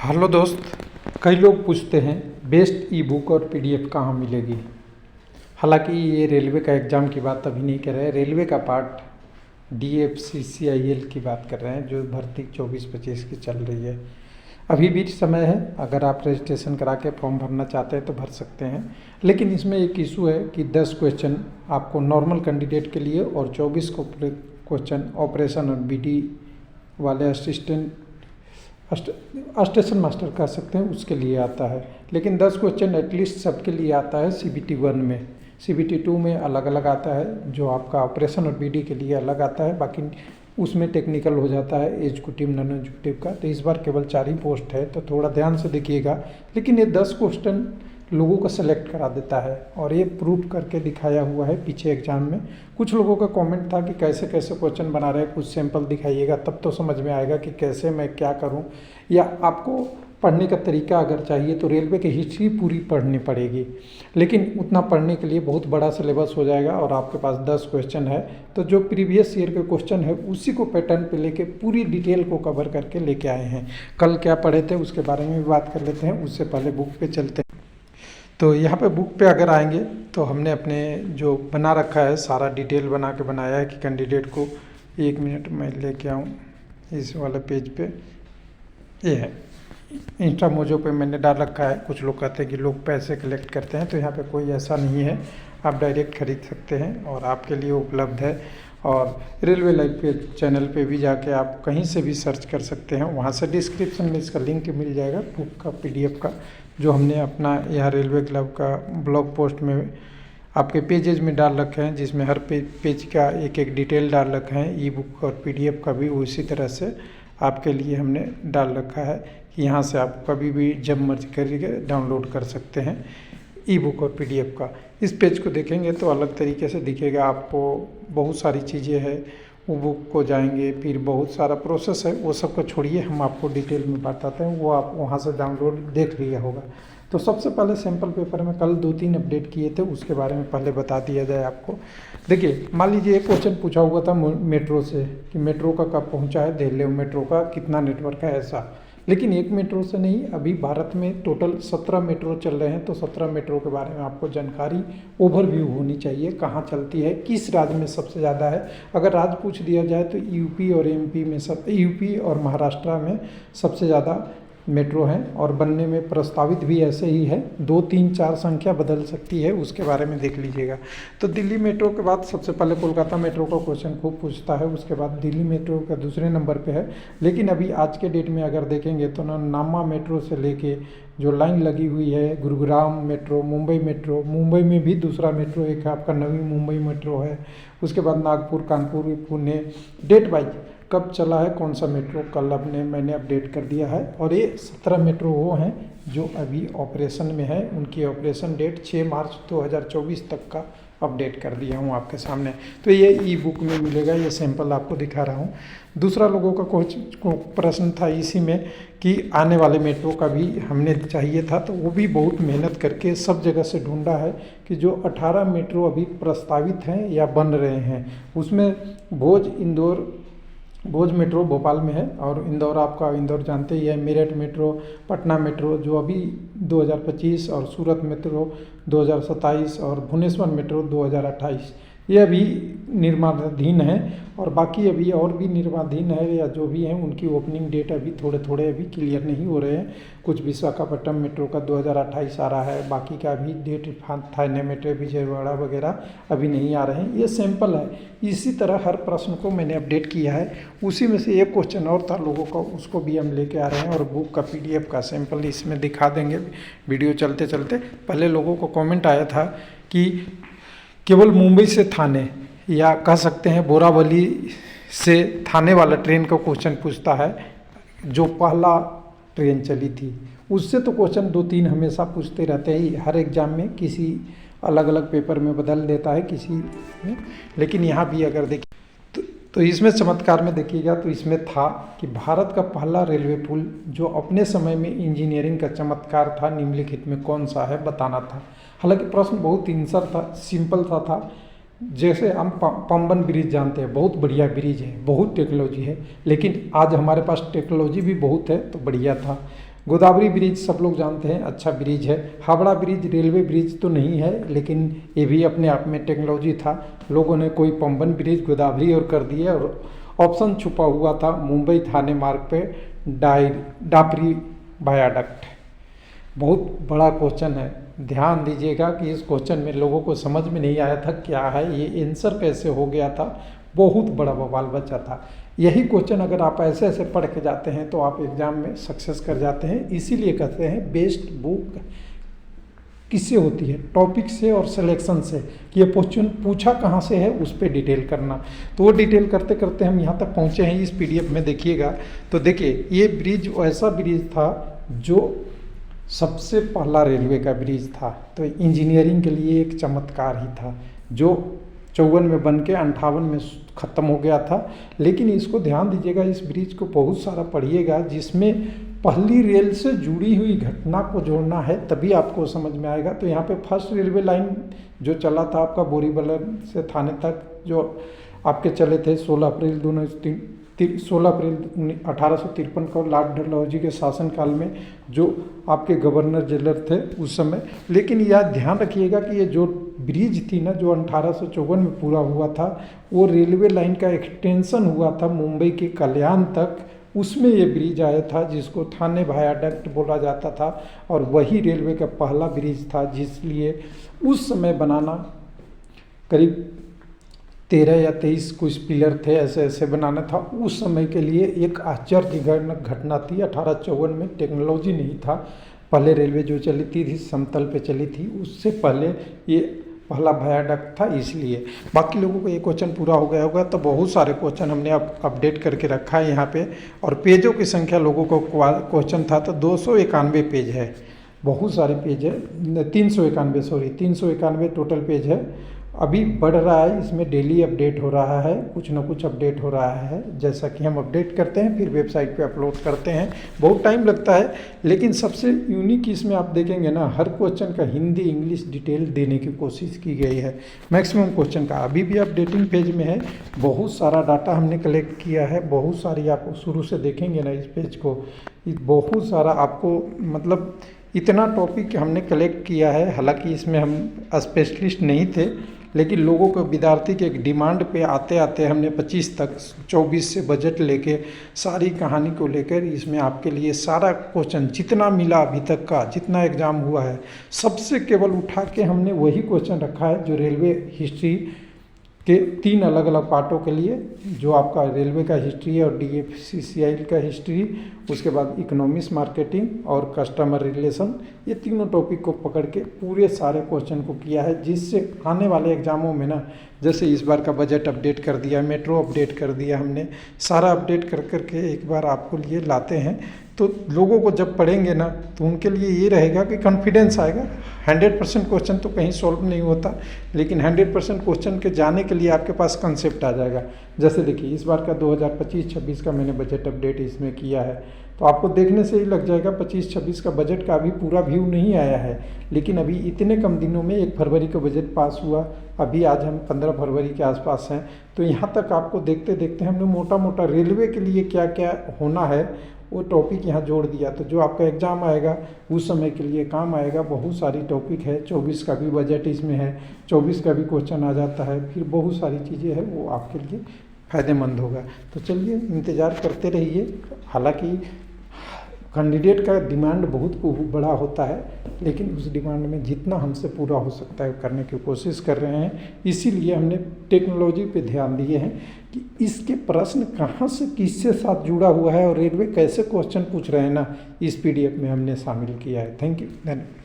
Hello दोस्त। कई लोग पूछते हैं बेस्ट ई बुक और पीडीएफ कहाँ मिलेगी। हालांकि ये रेलवे का एग्ज़ाम की बात अभी नहीं कर रहे हैं, रेलवे का पार्ट DFCCIL की बात कर रहे हैं जो भर्ती 24-25 की चल रही है। अभी भी समय है, अगर आप रजिस्ट्रेशन करा के फॉर्म भरना चाहते हैं तो भर सकते हैं। लेकिन इसमें एक इशू है कि 10 क्वेश्चन आपको नॉर्मल कैंडिडेट के लिए और 24 क्वेश्चन ऑपरेशन और BD वाले स्टेशन मास्टर कह सकते हैं उसके लिए आता है। लेकिन 10 क्वेश्चन एटलीस्ट सबके लिए आता है CBT 1 में। CBT 2 में अलग अलग आता है, जो आपका ऑपरेशन और BD के लिए अलग आता है, बाकी उसमें टेक्निकल हो जाता है एग्जीक्यूटिव नॉन एग्जीक्यूटिव का। तो इस बार केवल 4 ही पोस्ट है, तो थोड़ा ध्यान से देखिएगा। लेकिन ये 10 क्वेश्चन लोगों को सेलेक्ट करा देता है और ये प्रूफ करके दिखाया हुआ है पीछे एग्जाम में। कुछ लोगों का कमेंट था कि कैसे कैसे क्वेश्चन बना रहे हैं, कुछ सैंपल दिखाइएगा तब तो समझ में आएगा कि कैसे मैं क्या करूं। या आपको पढ़ने का तरीका अगर चाहिए तो रेलवे की हिस्ट्री पूरी पढ़नी पड़ेगी, लेकिन उतना पढ़ने के लिए बहुत बड़ा सिलेबस हो जाएगा और आपके पास 10 क्वेश्चन है तो जो प्रीवियस ईयर के क्वेश्चन है उसी को पैटर्न पे लेके पूरी डिटेल को कवर करके लेके आए हैं। कल क्या पढ़े थे उसके बारे में भी बात कर लेते हैं, उससे पहले बुक पे चलते हैं। तो यहाँ पे बुक पे अगर आएंगे तो हमने अपने जो बना रखा है सारा डिटेल बना के बनाया है कि कैंडिडेट को, 1 मिनट मैं लेके आऊँ इस वाले पेज पे। ये है इंस्टा मोजो पे मैंने डाल रखा है। कुछ लोग कहते हैं कि लोग पैसे कलेक्ट करते हैं, तो यहाँ पे कोई ऐसा नहीं है, आप डायरेक्ट खरीद सकते हैं और आपके लिए उपलब्ध है। और रेलवे लाइव पे चैनल पे भी जाके आप कहीं से भी सर्च कर सकते हैं, वहाँ से डिस्क्रिप्शन में इसका लिंक मिल जाएगा बुक का PDF का, जो हमने अपना यहाँ रेलवे क्लब का ब्लॉग पोस्ट में आपके पेजेज में डाल रखे हैं, जिसमें हर पेज का एक एक डिटेल डाल रखे हैं। ई बुक और PDF का भी उसी तरह से आपके लिए हमने डाल रखा है कि यहाँ से आप कभी भी जब मर्जी करके डाउनलोड कर सकते हैं ई बुक और PDF का। इस पेज को देखेंगे तो अलग तरीके से दिखेगा आपको, बहुत सारी चीज़ें हैं। वो बुक को जाएंगे, फिर बहुत सारा प्रोसेस है, वो सब को छोड़िए, हम आपको डिटेल में बताते हैं, वो आप वहाँ से डाउनलोड देख लिया होगा। तो सबसे पहले सैम्पल पेपर में कल 2-3 अपडेट किए थे, उसके बारे में पहले बता दिया जाए आपको। देखिए, मान लीजिए एक क्वेश्चन पूछा हुआ था मेट्रो से कि मेट्रो का कब पहुँचा है दिल्ली, मेट्रो का कितना नेटवर्क है ऐसा। लेकिन एक मेट्रो से नहीं, अभी भारत में टोटल 17 मेट्रो चल रहे हैं, तो 17 मेट्रो के बारे में आपको जानकारी ओवरव्यू होनी चाहिए, कहाँ चलती है, किस राज्य में सबसे ज़्यादा है। अगर राज्य पूछ दिया जाए तो यूपी और MP में यूपी और महाराष्ट्र में सबसे ज़्यादा मेट्रो हैं और बनने में प्रस्तावित भी ऐसे ही है। 2, 3, 4 संख्या बदल सकती है, उसके बारे में देख लीजिएगा। तो दिल्ली मेट्रो के बाद सबसे पहले कोलकाता मेट्रो का क्वेश्चन खूब पूछता है, उसके बाद दिल्ली मेट्रो का दूसरे नंबर पे है। लेकिन अभी आज के डेट में अगर देखेंगे तो नामा मेट्रो से लेके जो लाइन लगी हुई है, गुरुग्राम मेट्रो, मुंबई में भी दूसरा मेट्रो एक है आपका नवी मुंबई मेट्रो है। उसके बाद नागपुर, कानपुर, पुणे, डेट वाइज कब चला है कौन सा मेट्रो, कल मैंने अपडेट कर दिया है। और ये 17 मेट्रो वो हैं जो अभी ऑपरेशन में है, उनकी ऑपरेशन डेट 6 मार्च 2024 तक का अपडेट कर दिया हूँ आपके सामने। तो ये ई बुक में मिलेगा, ये सैंपल आपको दिखा रहा हूँ। दूसरा लोगों का कुछ प्रश्न था इसी में कि आने वाले मेट्रो का भी हमने चाहिए था, तो वो भी बहुत मेहनत करके सब जगह से ढूंढा है कि जो 18 मेट्रो अभी प्रस्तावित हैं या बन रहे हैं, उसमें भोज मेट्रो भोपाल में है, और इंदौर आपका इंदौर जानते ही है, मेरठ मेट्रो, पटना मेट्रो जो अभी 2025, और सूरत मेट्रो 2027 और भुवनेश्वर मेट्रो 2028, ये अभी निर्माणाधीन है। और बाकी अभी और भी निर्माणाधीन है या जो भी हैं उनकी ओपनिंग डेट अभी थोड़े अभी क्लियर नहीं हो रहे हैं। कुछ विशाखापट्टनम मेट्रो का 2028 आ रहा है, बाकी का अभी डेट थाने मेट्रो, विजयवाड़ा वगैरह अभी नहीं आ रहे हैं। ये सैंपल है। इसी तरह हर प्रश्न को मैंने अपडेट किया है, उसी में से एक क्वेश्चन और था लोगों का, उसको भी हम लेके आ रहे हैं और बुक का PDF का सैंपल इसमें दिखा देंगे वीडियो चलते चलते। पहले लोगों को कमेंट आया था कि केवल मुंबई से थाने या कह सकते हैं बोरावली से थाने वाला ट्रेन का क्वेश्चन पूछता है, जो पहला ट्रेन चली थी। उससे तो क्वेश्चन 2-3 हमेशा पूछते रहते हैं, हर एग्जाम में किसी अलग अलग पेपर में बदल देता है किसी में। लेकिन यहाँ भी अगर देखिए तो इसमें चमत्कार में देखिएगा तो इसमें था कि भारत का पहला रेलवे पुल जो अपने समय में इंजीनियरिंग का चमत्कार था, निम्नलिखित में कौन सा है बताना था। हालांकि प्रश्न बहुत आंसर था, सिंपल था। जैसे हम पंबन ब्रिज जानते हैं, बहुत बढ़िया ब्रिज है, बहुत टेक्नोलॉजी है, लेकिन आज हमारे पास टेक्नोलॉजी भी बहुत है तो बढ़िया था। गोदावरी ब्रिज सब लोग जानते हैं, अच्छा ब्रिज है। हावड़ा ब्रिज रेलवे ब्रिज तो नहीं है, लेकिन ये भी अपने आप में टेक्नोलॉजी था। लोगों ने कोई पंबन ब्रिज गोदावरी और कर दिया, और ऑप्शन छुपा हुआ था मुंबई थाने मार्ग पे डापरी वायाडक्ट। बहुत बड़ा क्वेश्चन है, ध्यान दीजिएगा कि इस क्वेश्चन में लोगों को समझ में नहीं आया था क्या है ये, आंसर कैसे हो गया था, बहुत बड़ा बवाल बचा था। यही क्वेश्चन अगर आप ऐसे ऐसे पढ़ के जाते हैं तो आप एग्जाम में सक्सेस कर जाते हैं। इसीलिए कहते हैं बेस्ट बुक किससे होती है, टॉपिक से और सिलेक्शन से, कि ये क्वेश्चन पूछा कहाँ से है उस पर डिटेल करना। तो वो डिटेल करते करते हम यहाँ तक पहुँचे हैं। इस पीडीएफ में देखिएगा तो देखिए, ये ब्रिज ऐसा ब्रिज था जो सबसे पहला रेलवे का ब्रिज था, तो इंजीनियरिंग के लिए एक चमत्कार ही था, जो 54 में बन के 58 में ख़त्म हो गया था। लेकिन इसको ध्यान दीजिएगा, इस ब्रिज को बहुत सारा पढ़िएगा, जिसमें पहली रेल से जुड़ी हुई घटना को जोड़ना है, तभी आपको समझ में आएगा। तो यहाँ पे फर्स्ट रेलवे लाइन जो चला था आपका बोरीवली से थाने तक, जो आपके चले थे 16 अप्रैल 1853 को लॉर्ड डलहौजी के शासनकाल में, जो आपके गवर्नर जनरल थे उस समय। लेकिन यह ध्यान रखिएगा कि ये जो ब्रिज थी ना, जो 1854 में पूरा हुआ था, वो रेलवे लाइन का एक्सटेंशन हुआ था मुंबई के कल्याण तक, उसमें ये ब्रिज आया था, जिसको थाने वायाडक्ट बोला जाता था, और वही रेलवे का पहला ब्रिज था, जिसलिए उस समय बनाना करीब 13 या 23 कुछ पिलर थे, ऐसे ऐसे बनाना था। उस समय के लिए एक आश्चर्यजनक घटना थी। 1854 में टेक्नोलॉजी नहीं था, पहले रेलवे जो चली थी समतल पे चली थी, उससे पहले ये पहला वायाडक्ट था। इसलिए बाकी लोगों को ये क्वेश्चन पूरा हो गया होगा। तो बहुत सारे क्वेश्चन हमने अब अपडेट करके रखा है यहाँ पे, और पेजों की संख्या लोगों को क्वेश्चन था तो 291 पेज है, बहुत सारे पेज है, 391 टोटल पेज है। अभी बढ़ रहा है, इसमें डेली अपडेट हो रहा है, कुछ ना कुछ अपडेट हो रहा है। जैसा कि हम अपडेट करते हैं फिर वेबसाइट पे अपलोड करते हैं, बहुत टाइम लगता है, लेकिन सबसे यूनिक इसमें आप देखेंगे ना, हर क्वेश्चन का हिंदी इंग्लिश डिटेल देने की कोशिश की गई है। मैक्सिमम क्वेश्चन का अभी भी अपडेटिंग पेज में है, बहुत सारा डाटा हमने कलेक्ट किया है, बहुत सारी आप शुरू से देखेंगे ना इस पेज को, बहुत सारा आपको मतलब इतना टॉपिक हमने कलेक्ट किया है। हालांकि इसमें हम स्पेशलिस्ट नहीं थे, लेकिन लोगों को विद्यार्थी के एक डिमांड पे आते आते हमने 25 तक 24 से बजट लेके सारी कहानी को लेकर इसमें आपके लिए सारा क्वेश्चन जितना मिला अभी तक का, जितना एग्ज़ाम हुआ है, सबसे केवल उठा के हमने वही क्वेश्चन रखा है जो रेलवे हिस्ट्री के 3 अलग अलग पार्टों के लिए, जो आपका रेलवे का हिस्ट्री है और DFCCI का हिस्ट्री, उसके बाद इकोनॉमिक्स मार्केटिंग और कस्टमर रिलेशन, ये तीनों टॉपिक को पकड़ के पूरे सारे क्वेश्चन को किया है, जिससे आने वाले एग्जामों में ना, जैसे इस बार का बजट अपडेट कर दिया, मेट्रो अपडेट कर दिया, हमने सारा अपडेट कर करके एक बार आपको लिए लाते हैं। तो लोगों को जब पढ़ेंगे ना तो उनके लिए ये रहेगा कि कॉन्फिडेंस आएगा। 100% क्वेश्चन तो कहीं सॉल्व नहीं होता, लेकिन 100% क्वेश्चन के जाने के लिए आपके पास कंसेप्ट आ जाएगा। जैसे देखिए इस बार का 2025-26 का मैंने बजट अपडेट इसमें किया है, तो आपको देखने से ही लग जाएगा 25-26 का बजट का अभी पूरा व्यू नहीं आया है, लेकिन अभी इतने कम दिनों में 1 फरवरी का बजट पास हुआ, अभी आज हम 15 फरवरी के आसपास हैं। तो यहाँ तक आपको देखते देखते हमने मोटा मोटा रेलवे के लिए क्या क्या होना है वो टॉपिक यहाँ जोड़ दिया। तो जो आपका एग्ज़ाम आएगा उस समय के लिए काम आएगा। बहुत सारी टॉपिक है, 24 का भी बजट इसमें है, 24 का भी क्वेश्चन आ जाता है, फिर बहुत सारी चीज़ें हैं, वो आपके लिए फ़ायदेमंद होगा। तो चलिए इंतज़ार करते रहिए। हालांकि कैंडिडेट का डिमांड बहुत बड़ा होता है, लेकिन उस डिमांड में जितना हमसे पूरा हो सकता है करने की कोशिश कर रहे हैं। इसीलिए हमने टेक्नोलॉजी पे ध्यान दिए हैं कि इसके प्रश्न कहाँ से किससे साथ जुड़ा हुआ है और रेलवे कैसे क्वेश्चन पूछ रहे हैं ना, इस PDF में हमने शामिल किया है। थैंक यू, धन्यवाद।